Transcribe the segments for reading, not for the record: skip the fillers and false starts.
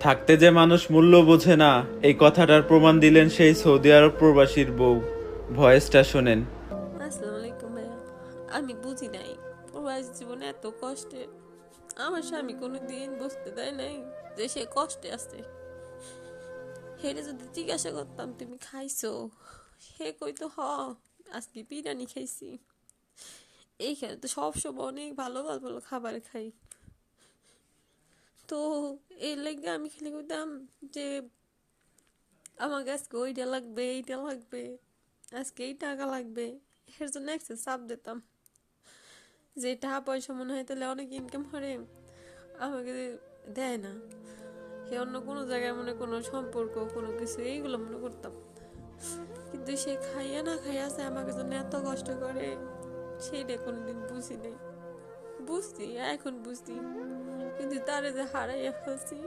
থাকতে যে মানুষ মূল্য বোঝে না, এই কথাটার প্রমাণ দিলেন সেই সৌদি আরব প্রবাসীর বউ। ভয়েসটা শোনেন। আসসালামু আলাইকুম ভাইয়া। আমি বুঝি নাই প্রবাস জীবনে এত কষ্টে। আমার স্বামী কোনো দিন বুঝতে দেয় নাই যে সে কষ্টে আছে। হেরে যদি জিজ্ঞাসা করতাম তুমি খাইছো, সে কইতো হ, আজকে বিরিয়ানি খাইছি। এইখানে তো সবসময় অনেক ভালো ভালো ভালো খাবার খাই। তো এর লাগে আমি খেলে কইতাম যে আমার আজকে ওইটা লাগবে, এইটা লাগবে, আজকে এই টাকা লাগবে। এর জন্য একটা চাপ দিতাম যে টাকা পয়সা মনে হয় তাহলে অনেক ইনকাম করে, আমাকে দেয় না। সে অন্য কোনো জায়গায় মনে কোনো সম্পর্ক কোনো কিছু এইগুলো মনে করতাম। কিন্তু সে খাইয়া না খাইয়া আছে আমাকে জন্য এত কষ্ট করে, সেইটা কোনোদিন বুঝি নাই। বুঝছি, এখন বুঝছি, কিন্তু তারে যে হারাইয়া ফেলছি,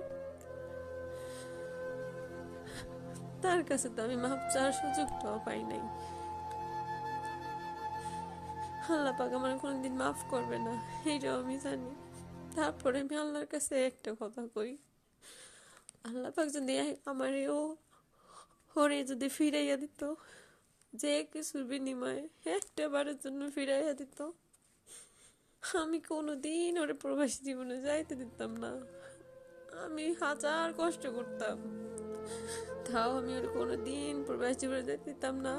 তার কাছে তো আমি মাপ চাওয়ার সুযোগটাও পাই নাই। আল্লাহ পাক আমার কোনোদিন মাফ করবে না, এইটাও আমি জানি। তারপরে আমি আল্লাহর কাছে একটা কথা কই, আল্লাহ পাক যদি আমারও হরে যদি ফিরাইয়া দিত, যে কিছুর বিনিময়ে একটা বারের জন্য ফিরাইয়া দিত, আমি কোনোদিন ওরে প্রবাসী জীবনে যাইতে দিতাম না। আমি হাজার কষ্ট করতাম, তাও আমি ওর কোনোদিন প্রবাসী জীবনে যাইতে দিতাম না।